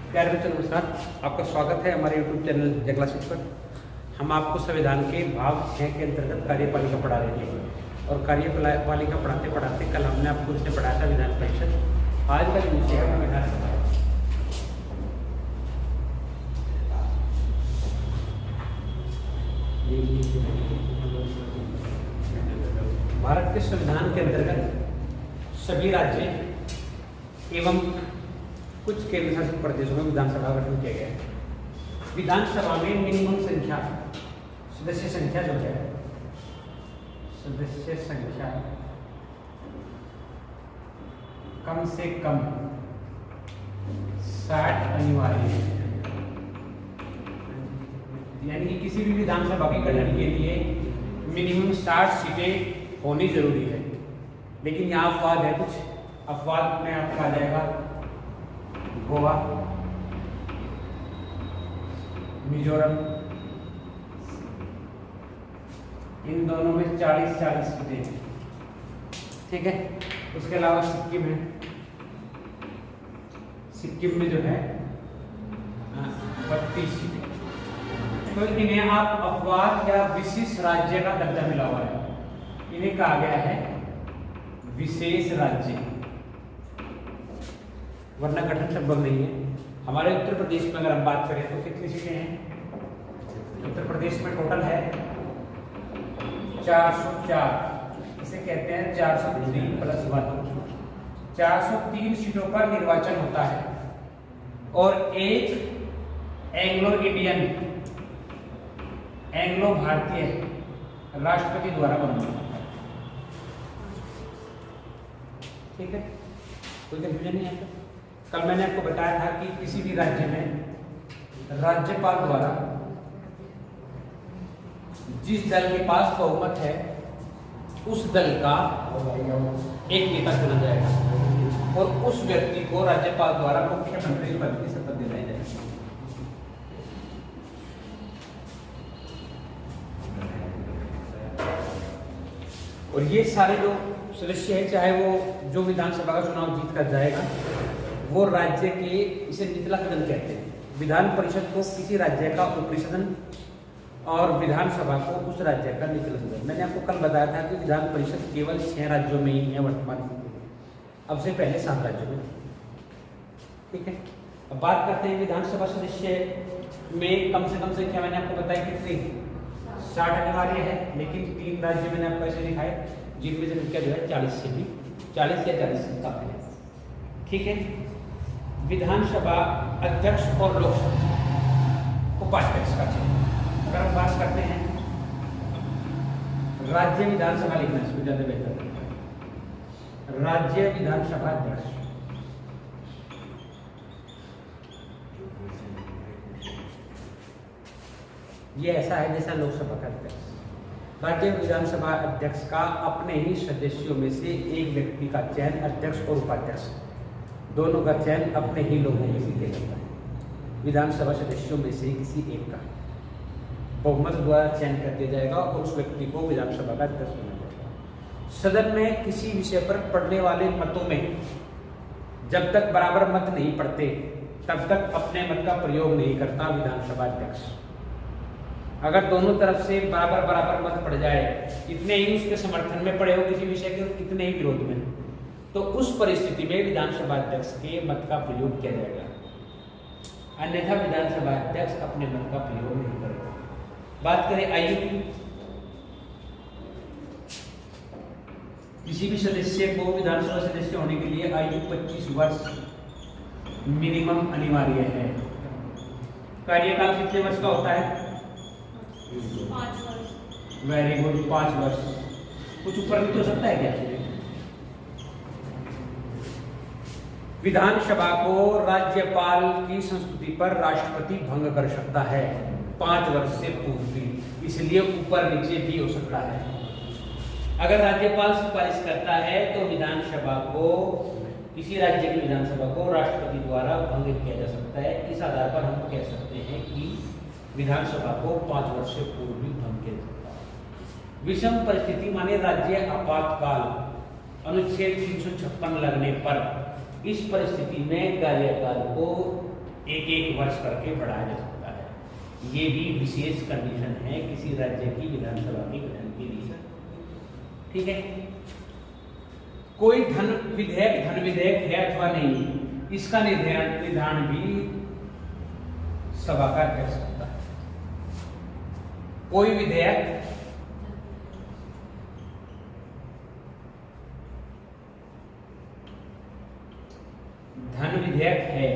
प्यारे बच्चों नमस्कार, आपका स्वागत है हमारे YouTube चैनल जय क्लासेस पर। हम आपको संविधान के भाग 6 के अंतर्गत कार्यपालिका पढ़ा रहे थे और कार्यपालिका पढ़ाते पढ़ाते कल हमने आपको इससे पढ़ाया था विधान परिषद। आज का जो विषय है विधानसभा। भारत के संविधान के अंतर्गत सभी राज्य एवं कुछ केंद्र शासित प्रदेशों में विधानसभा का गठन किया गया है। विधानसभा में मिनिमम संख्या सदस्य संख्या जो है सदस्य संख्या कम से कम 60 अनिवार्य है। यानी कि किसी भी विधानसभा के गठन के लिए मिनिमम 60 सीटें होनी जरूरी है। लेकिन यहाँ अपवाद है, कुछ अपवाद में आपका आ जाएगा गोवा, मिजोरम, इन दोनों में 40-40 सीटें, ठीक है। उसके अलावा सिक्किम है, सिक्किम में जो है 32 सीटें। तो इन्हें आप अपवाद या विशेष राज्य का दर्जा मिला हुआ है, इन्हें कहा गया है विशेष राज्य, वरना गठन संभव नहीं है। हमारे उत्तर प्रदेश में अगर हम बात करें तो कितनी सीटें हैं? उत्तर प्रदेश में टोटल है 404, इसे कहते हैं 403+1। 403 सीटों पर निर्वाचन होता है और एक एंग्लो भारतीय राष्ट्रपति द्वारा बनाया जाता है, ठीक है। कोई कंफ्यूजन नहीं आता। कल मैंने आपको बताया था कि किसी भी राज्य में राज्यपाल द्वारा जिस दल के पास बहुमत है उस दल का एक नेता चुना जाएगा और उस व्यक्ति को राज्यपाल द्वारा मुख्यमंत्री पद की शपथ दिलाई जाएगी। और ये सारे जो सदस्य है, चाहे वो जो विधानसभा का चुनाव जीत कर जाएगा वो राज्य के, इसे निचला सदन कहते हैं। विधान परिषद को किसी राज्य का ऊपरी सदन और विधानसभा को उस राज्य का निचला सदन। मैंने आपको कल बताया था कि विधान परिषद केवल 6 राज्यों में ही है वर्तमान स्थिति में, अब से पहले 7 राज्यों में, ठीक है। अब बात करते हैं विधानसभा सदस्य में कम से कम संख्या मैंने आपको बताई कितनी, 60 अनिवार्य है। लेकिन 3 राज्य मैंने आपको ऐसे दिखाए जिनमें संख्या जो है 40 से भी 40 या 40 से कम है, ठीक है। विधानसभा अध्यक्ष और लोकसभा उपाध्यक्ष का चयन। अगर हम बात करते हैं राज्य विधानसभा, लिखना इसमें ज्यादा बेहतर है। राज्य विधानसभा अध्यक्ष ये ऐसा है जैसा लोकसभा का अध्यक्ष। राज्य विधानसभा अध्यक्ष का अपने ही सदस्यों में से एक व्यक्ति का चयन, अध्यक्ष और उपाध्यक्ष दोनों का चयन अपने ही लोगों में से किया जाता है। विधानसभा सदस्यों में से किसी एक का बहुमत द्वारा चयन कर दिया जाएगा और उस व्यक्ति को विधानसभा का अध्यक्ष बनाया जाएगा। सदन में किसी विषय पर पड़ने वाले मतों में जब तक बराबर मत नहीं पड़ते तब तक अपने मत का प्रयोग नहीं करता विधानसभा अध्यक्ष। अगर दोनों तरफ से बराबर मत पड़ जाए, इतने ही उसके समर्थन में पड़े हो किसी विषय के, कितने ही विरोध में, तो उस परिस्थिति में विधानसभा अध्यक्ष के मत का प्रयोग किया जाएगा, अन्यथा विधानसभा अध्यक्ष अपने मत का प्रयोग नहीं करेगा। बात करें आयु की, किसी भी सदस्य को विधानसभा सदस्य होने के लिए आयु 25 वर्ष मिनिमम अनिवार्य है। कार्यकाल कितने वर्ष का होता है? 5 वर्ष। वेरी गुड, 5 वर्ष। कुछ ऊपर भी तो सकता है क्या? विधानसभा को राज्यपाल की संस्तुति पर राष्ट्रपति भंग कर सकता है 5 वर्ष से पूर्व भी, इसलिए ऊपर नीचे भी हो सकता है। अगर राज्यपाल सिफारिश करता है तो विधानसभा को, किसी राज्य की विधानसभा को राष्ट्रपति द्वारा भंग किया जा सकता है। इस आधार पर हम कह सकते हैं कि विधानसभा को 5 वर्ष से पूर्व भी भंग किया जा सकता है। विषम परिस्थिति माने राज्य आपातकाल, अनुच्छेद 356 लगने पर इस परिस्थिति में कार्यकाल को एक एक वर्ष करके बढ़ाया जा सकता है। ये भी विशेष कंडीशन है किसी राज्य की विधानसभा के गठन के लिए। ठीक है, कोई धन विधेयक है अथवा नहीं, इसका निर्धारण भी सभा का अध्यक्ष करता है। कोई विधेयक धन विधेयक है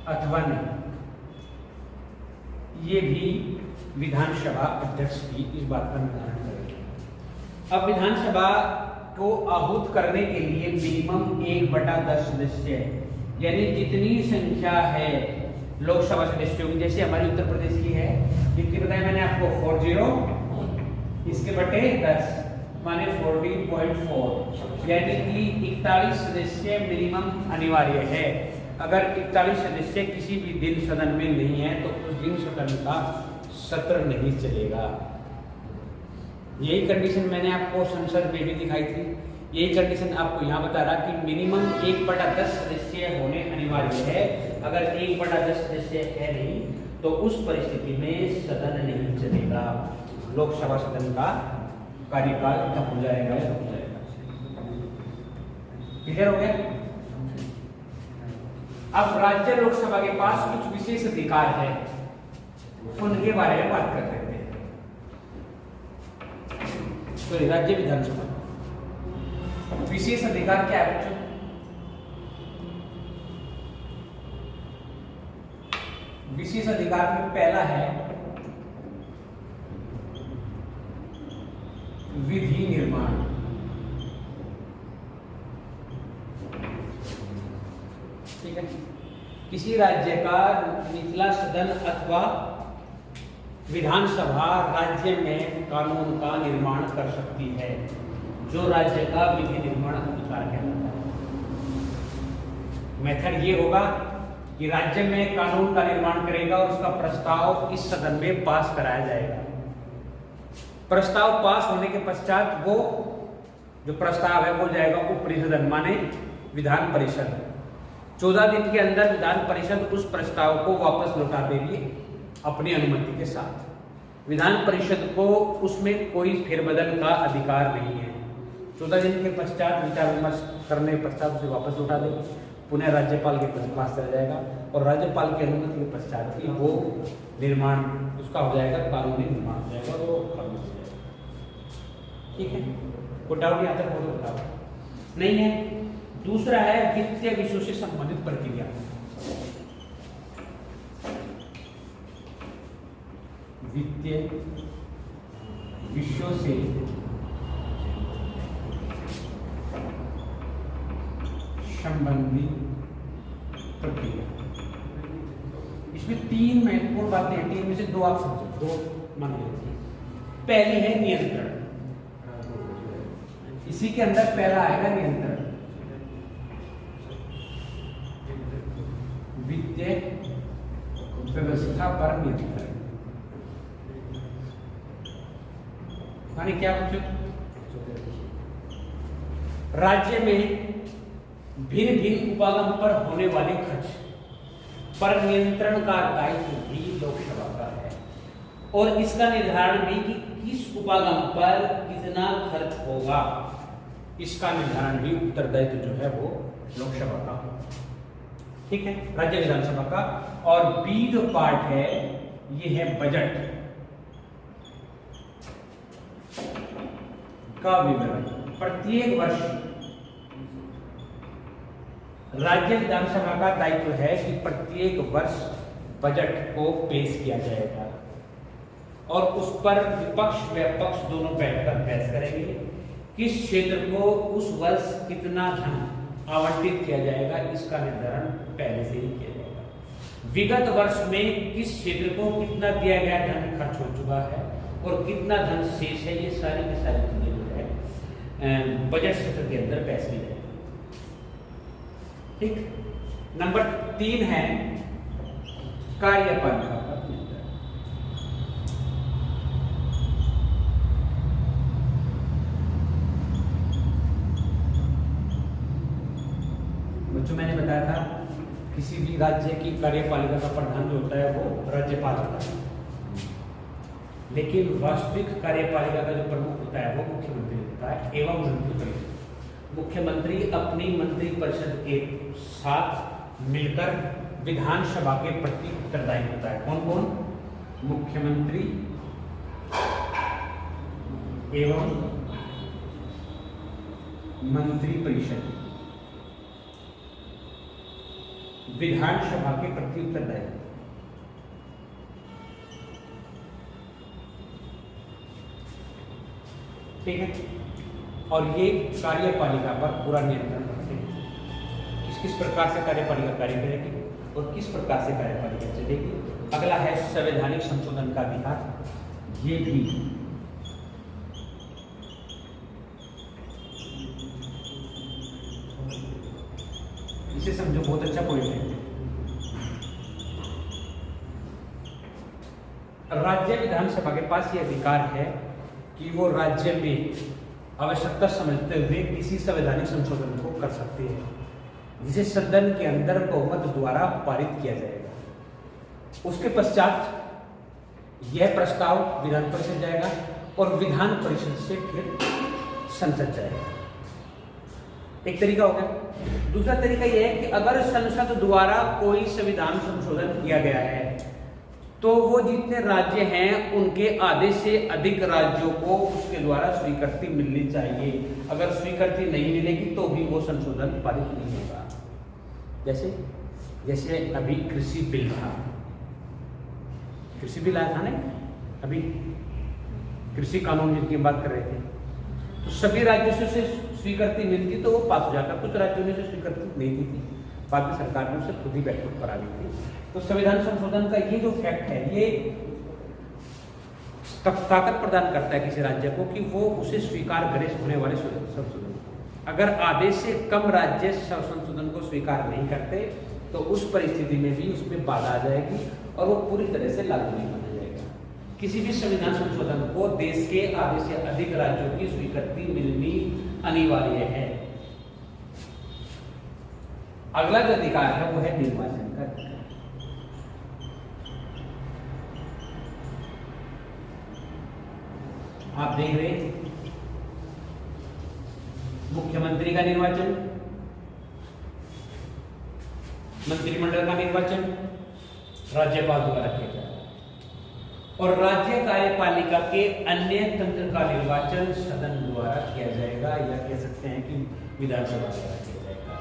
अथवा नहीं, ये भी विधानसभा अध्यक्ष की इस बात का निर्धारण करेगी। अब विधानसभा को आहूत करने के लिए मिनिमम 1/10 सदस्य, यानी जितनी संख्या है लोकसभा सदस्यों की, जैसे हमारी उत्तर प्रदेश की है, कितनी बताया मैंने आपको 40, इसके बटे 10 माने 40.4, यानी कि 41 सदस्य मिनिमम अनिवार्य है। अगर 41 सदस्य किसी भी दिन सदन में नहीं है तो उस दिन सदन का सत्र नहीं चलेगा। यही कंडीशन मैंने आपको संसद में भी दिखाई थी। यही कंडीशन आपको यहाँ बता रहा कि मिनिमम 1/10 सदस्य होने अनिवार्य है। अगर 1/10 सदस्य है नहीं तो उस परिस्थिति में सदन नहीं चलेगा, लोकसभा सदन का कार्यकाल खत्म हो जाएगा या रुक जाएगा। क्लियर हो गया? अब राज्य लोकसभा के पास कुछ विशेष अधिकार है, उनके बारे में बात कर लेते हैं। तो राज्य विधानसभा विशेष अधिकार क्या है बच्चों? विशेष अधिकार में पहला है विधि निर्माण। ठीक है, किसी राज्य का निचला सदन अथवा विधानसभा राज्य में कानून का निर्माण कर सकती है, जो राज्य का विधि निर्माण अधिकार कहलाता है। मेथड ये होगा कि राज्य में कानून का निर्माण करेगा और उसका प्रस्ताव इस सदन में पास कराया जाएगा। प्रस्ताव पास होने के पश्चात वो जो प्रस्ताव है वो जाएगा ऊपरी सदन माने विधान परिषद। 14 दिन के अंदर विधान परिषद उस प्रस्ताव को वापस लौटा देगी अपनी अनुमति के साथ। विधान परिषद को उसमें कोई फेरबदल का अधिकार नहीं है। 14 दिन के पश्चात विचार विमर्श करने के पश्चात उसे वापस लौटा देगी, पुनः राज्यपाल के पास चला जाएगा और राज्यपाल की अनुमति के पश्चात ही वो निर्माण उसका हो जाएगा, कानूनी निर्माण हो जाएगा, वो कानून हो जाएगा। ठीक है, कोई डाउट यहाँ तक हो तो बताओ। नहीं है। दूसरा है वित्तीय विषयों से संबंधित प्रक्रिया। वित्तीय विषयों से संबंधित प्रक्रिया। इसमें 3 महत्वपूर्ण बातें हैं, 3 में से 2 आप समझो, 2 मान लीजिए। पहली है नियंत्रण। इसी के अंदर पहला आएगा नियंत्रण। वित्तीय व्यवस्था पर नियंत्रण माने क्या बच्चों? राज्य में भिन्न भिन्न उपागम पर होने वाले खर्च पर नियंत्रण का दायित्व भी लोकसभा का है और इसका निर्धारण भी कि किस उपागम पर कितना खर्च होगा, इसका निर्धारण भी उत्तरदायित्व जो है वो लोकसभा का। ठीक है, राज्य विधानसभा का। और बी जो पार्ट है ये है बजट का विवरण। प्रत्येक वर्ष राज्य विधानसभा का दायित्व है कि प्रत्येक वर्ष बजट को पेश किया जाएगा और उस पर विपक्ष व पक्ष दोनों बैठकर बहस करेंगे। किस क्षेत्र को उस वर्ष कितना धन आवंटित किया जाएगा, इसका निर्धारण पहले से ही किया जाएगा। विगत वर्ष में किस क्षेत्र को कितना दिया गया धन खर्च हो चुका है और कितना धन शेष है, ये सारी की सारी चीजें जो है बजट सत्र के अंदर पेश की जाएगी। ठीक। नंबर 3 है कार्यपालिका का नियंत्रण। बच्चों जो मैंने बताया था, किसी भी राज्य की कार्यपालिका का प्रधान जो होता है वो राज्यपाल होता है, लेकिन वास्तविक कार्यपालिका का जो प्रमुख होता है वो मुख्यमंत्री होता है एवं मंत्रिपरिषद। मुख्यमंत्री अपनी मंत्रिपरिषद के साथ मिलकर विधानसभा के प्रति उत्तरदायी होता है। कौन कौन? मुख्यमंत्री एवं मंत्रिपरिषद विधानसभा के प्रति उत्तरदायी। ठीक है, और ये कार्यपालिका पर पूरा नियंत्रण रखते हैं। किस किस प्रकार से कार्यपालिका कार्य करेगी और किस प्रकार से कार्यपालिका चलेगी। अगला है संवैधानिक संशोधन का अधिकार। ये भी इसे समझो, बहुत अच्छा पॉइंट है। राज्य विधानसभा के पास यह अधिकार है कि वो राज्य में आवश्यकता समझते हुए किसी संवैधानिक संशोधन को कर सकते हैं, जिसे सदन के अंदर बहुमत द्वारा पारित किया जाएगा। उसके पश्चात यह प्रस्ताव विधान परिषद जाएगा और विधान परिषद से फिर संसद जाएगा। एक तरीका हो गया। दूसरा तरीका यह है कि अगर संसद द्वारा कोई संविधान संशोधन किया गया है तो वो जितने राज्य हैं उनके आधे से अधिक राज्यों को उसके द्वारा स्वीकृति मिलनी चाहिए। अगर स्वीकृति नहीं मिलेगी तो भी वो संशोधन पारित नहीं होगा। जैसे अभी कृषि बिल था, कृषि बिल आया था ना, अभी कृषि कानून जिनकी बात कर रहे थे, तो सभी राज्यों से उसे स्वीकृति मिलती तो वो पास हो जाता। कुछ राज्यों ने उसे स्वीकृति नहीं दी थी, बाद में सरकार ने उसे खुद ही बैठक करा दी थी। तो संविधान संशोधन का ये जो फैक्ट है, ये ताकत प्रदान करता है किसी राज्य को कि वो उसे स्वीकार करे होने वाले संशोधन को। अगर आधे से कम राज्य संशोधन को स्वीकार नहीं करते तो उस परिस्थिति में भी उसमें बाधा आ जाएगी और वो पूरी तरह से लागू नहीं माना जाएगा। किसी भी संविधान संशोधन को देश के आधे से अधिक राज्यों की स्वीकृति मिलनी अनिवार्य है। अगला जो अधिकार है वो है निर्वाचन का अधिकार। आप देख रहे हैं मुख्यमंत्री का निर्वाचन, मंत्रिमंडल का निर्वाचन राज्यपाल द्वारा किया जाएगा और राज्य कार्यपालिका के अन्य तंत्र का निर्वाचन सदन द्वारा किया जाएगा, या कह सकते हैं कि विधानसभा द्वारा किया जाएगा।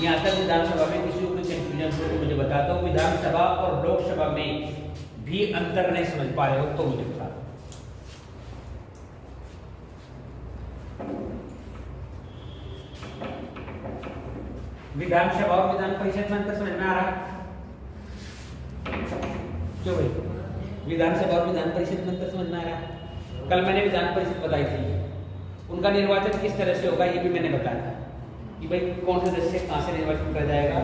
यहाँ तक विधानसभा में किसी को कंफ्यूजन हो तो मुझे बता दो। विधानसभा और लोकसभा में भी अंतर नहीं समझ पा रहे हो तो मुझे बता दो। विधानसभा और विधान परिषद में अंतर समझ में आ रहा है क्यों भाई? विधानसभा और विधान परिषद में अंतर समझ में आ रहा है। कल मैंने विधान परिषद बताई थी, उनका निर्वाचन किस तरह से होगा ये भी मैंने बताया था कि भाई कौन से सदस्य कहाँ से निर्वाचित किया जाएगा,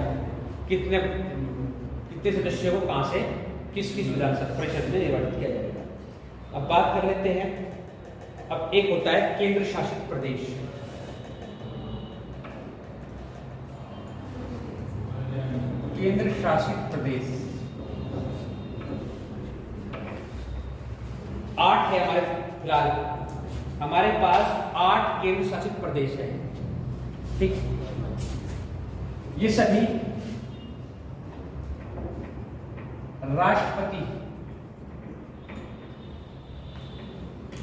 कितने सदस्यों को कहाँ से किस विधानसभा परिषद में निर्वाचित किया जाएगा। अब बात कर लेते हैं। अब एक होता है केंद्र शासित प्रदेश। केंद्र शासित प्रदेश 8 है हमारे, फिलहाल हमारे पास 8 केंद्र शासित प्रदेश है। ठीक, ये सभी राष्ट्रपति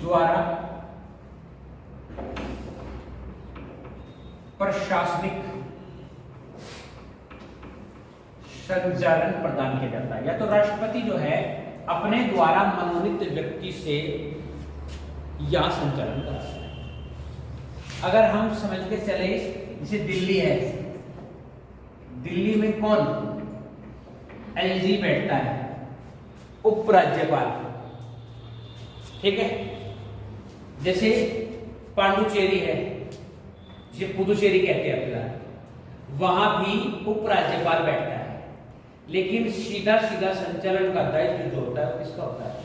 द्वारा प्रशासनिक संचालन प्रदान किया जाता है। या तो राष्ट्रपति जो है अपने द्वारा मनोनीत व्यक्ति से यह संचालन कराता है। अगर हम समझ के चले, जैसे दिल्ली है, दिल्ली में कौन एलजी बैठता है, उपराज्यपाल। ठीक है, जैसे पांडुचेरी है, जिसे पुदुचेरी कहते हैं फिलहाल, वहां भी उपराज्यपाल बैठता है। लेकिन सीधा सीधा संचालन का दायित्व जो होता है किसका होता है?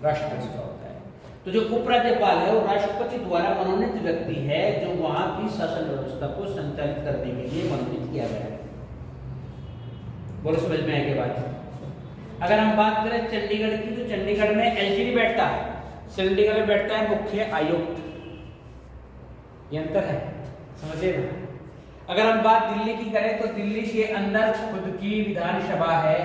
राष्ट्रपति का होता है। तो जो उपराज्यपाल है वो राष्ट्रपति द्वारा मनोनीत व्यक्ति है जो वहां की शासन व्यवस्था को संचालित करने के लिए मनोनीत किया गया है। बोलो समझ में आए के बाद। अगर हम बात करें चंडीगढ़ की, तो चंडीगढ़ में एलजीडी बैठता है, चंडीगढ़ में बैठता है मुख्य आयुक्त। ये अंतर है, समझिए ना। अगर हम बात दिल्ली की करें तो दिल्ली के अंदर खुद की विधानसभा है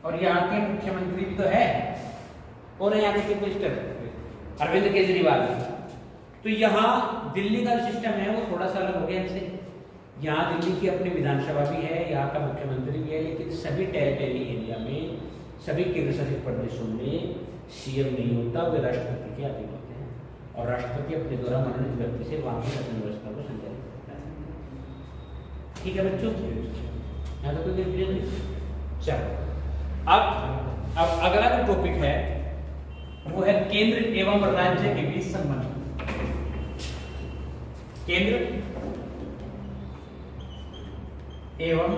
और यहाँ के मुख्यमंत्री भी तो है, और यहाँ के चीफ मिनिस्टर अरविंद केजरीवाल। तो यहाँ दिल्ली का सिस्टम है वो थोड़ा सा अलग हो गया इनसे। यहाँ दिल्ली की अपनी विधानसभा भी है, यहाँ का मुख्यमंत्री भी है, लेकिन सभी टेरिटरी एरिया में, सभी केंद्र शासित प्रदेशों में सीएम नहीं होता, वे राष्ट्रपति के अधीन होते हैं और राष्ट्रपति अपने द्वारा मनोनीत व्यक्ति से वहां की शासन व्यवस्था को संचालित करता है। ठीक है बच्चों, यहाँ तो कोई कंफ्यूजन नहीं। चलो अब अगला जो टॉपिक है वो है केंद्र एवं राज्य के बीच संबंध। केंद्र एवं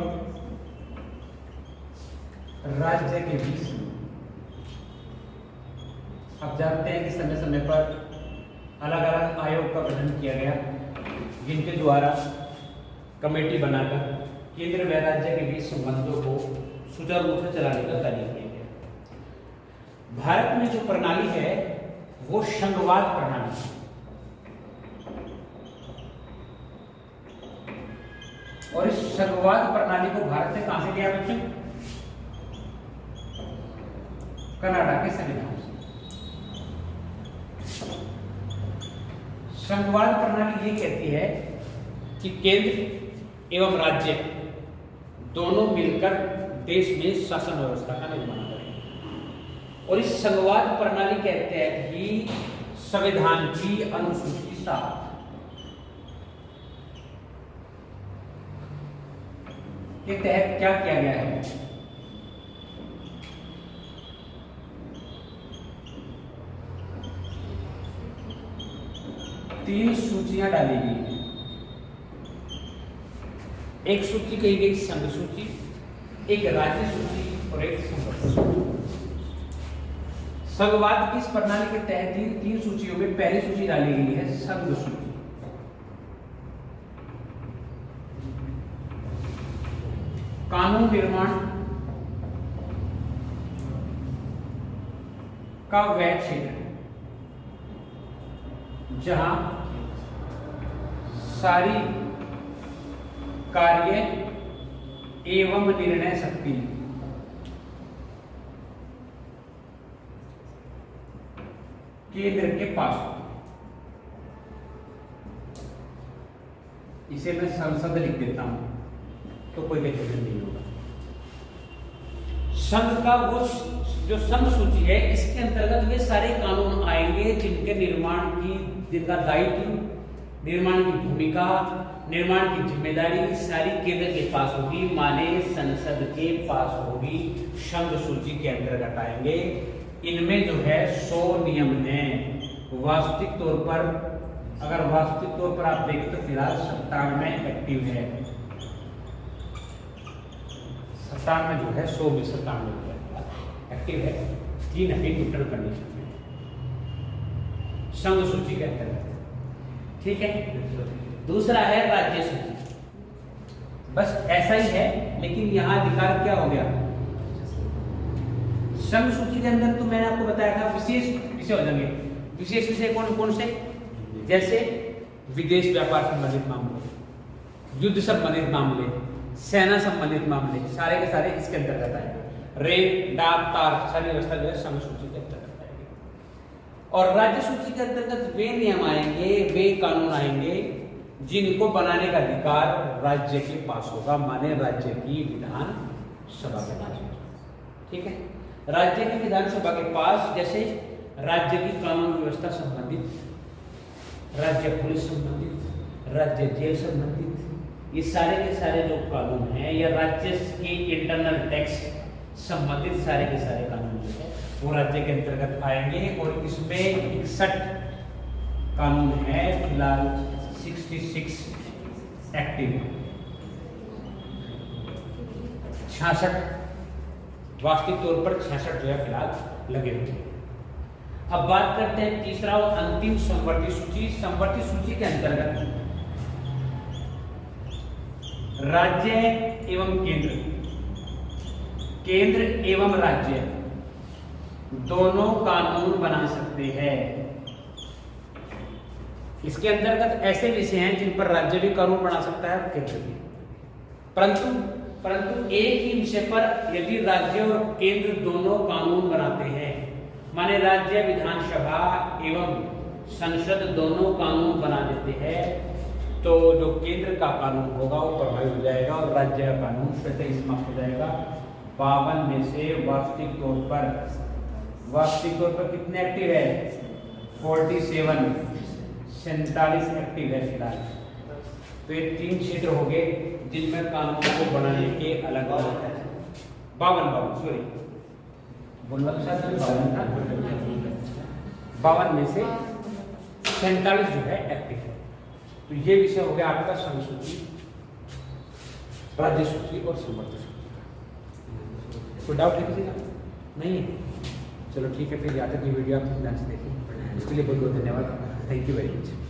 राज्य के बीच। अब जानते हैं कि समय समय पर अलग अलग आयोग का गठन किया गया, जिनके द्वारा कमेटी बनाकर केंद्र व राज्य के बीच संबंधों को सुचारू रूप से चलाने का कार्य किया गया। भारत में जो प्रणाली है वो संघवाद प्रणाली है। और इस संघवाद प्रणाली को भारत ने कहां से लिया बच्चों? कनाडा के संविधान से। संघवाद प्रणाली ये कहती है कि केंद्र एवं राज्य दोनों मिलकर देश में शासन व्यवस्था का निर्माण करें। और इस संघवाद प्रणाली के तहत ही संविधान की अनुसूची 7 के तहत क्या किया गया है? 3 सूचियां डाली गई हैं। एक सूची कही गई संघ सूची, एक राज्य सूची और एक संघ सूची। संघवाद की इस प्रणाली के तहत ही 3 सूचियों में पहली सूची डाली गई है संघ सूची। कानून निर्माण का वह क्षेत्र जहां सारी कार्य एवं निर्णय शक्ति केंद्र के पास हो। इसे मैं संसद लिख देता हूं तो कोई कंफ्यूजन नहीं होगा। संघ का वो जो संघ सूची है, इसके अंतर्गत वे सारे कानून आएंगे जिनके निर्माण की, जिनका दायित्व, निर्माण की भूमिका, निर्माण की जिम्मेदारी सारी केंद्र के पास होगी, माने संसद के पास होगी। संघ सूची के अंतर्गत आएंगे। इनमें जो है 100 नियम हैं। वास्तविक तौर पर, अगर वास्तविक तौर पर आप देखें तो फिलहाल 97 एक्टिव है। 97 जो है 100 में 97 एक्टिव है। 3 अभी न्यूट्रल कंडीशन में संघ सूची के अंतर्गत। ठीक है। दूसरा है राज्य सूची। बस ऐसा ही है, लेकिन यहां अधिकार क्या हो गया? संघ सूची के अंदर तो मैंने आपको बताया था विशेष विषय हो जाएंगे। विशेष विषय कौन कौन से? जैसे विदेश व्यापार संबंधित मामले, युद्ध संबंधित मामले, सेना संबंधित मामले, सारे के सारे इसके अंतर्गत आएंगे। रेल, डाक, तार, सारी व्यवस्था जो है संघ सूची के अंतर्गत आएगी। और राज्य सूची के अंतर्गत वे नियम आएंगे, वे कानून आएंगे जिनको बनाने का अधिकार राज्य के पास होगा, माने राज्य की विधानसभा के पास। ठीक है। राज्य की विधानसभा के पास जैसे राज्य की कानून व्यवस्था संबंधित, राज्य पुलिस संबंधित, राज्य जेल संबंधित, ये सारे के सारे जो कानून हैं, या राज्य के इंटरनल टैक्स संबंधित सारे के सारे कानून जो है वो राज्य के अंतर्गत आएंगे। और इसमें 61 कानून है, फिलहाल 66 एक्टिव है, 66 वास्तविक तौर पर 66 जो है फिलहाल लगे हुए हैं। अब बात करते हैं तीसरा और अंतिम समवर्ती सूची। समवर्ती सूची के अंतर्गत राज्य एवं केंद्र, केंद्र एवं राज्य दोनों कानून बना सकते हैं। इसके अंतर्गत ऐसे विषय हैं जिन पर राज्य भी कानून बना सकता है और केंद्र भी, परंतु एक ही विषय पर यदि राज्य और केंद्र दोनों कानून बनाते हैं, माने राज्य विधानसभा एवं संसद दोनों कानून बना देते हैं, तो जो केंद्र का कानून होगा वो प्रभावी हो जाएगा और राज्य का कानून स्वतः समाप्त हो जाएगा। 52 में से वास्तविक तौर पर कितने एक्टिव है? 47 एक्टिव है फिलहाल। तो ये 3 क्षेत्र हो गए जिनमें कानून को बनाने के अलग अलग है। 52 में से 47 जो है एक्टिव है। तो ये विषय हो गया आपका संघ सूची, राज्य सूची और समवर्ती सूची का। कोई डाउट है किसी का? नहीं है? चलो ठीक है, फिर यहाँ तक की वीडियो आप ध्यान से देखिए। इसके लिए बहुत बहुत धन्यवाद। Thank you very much.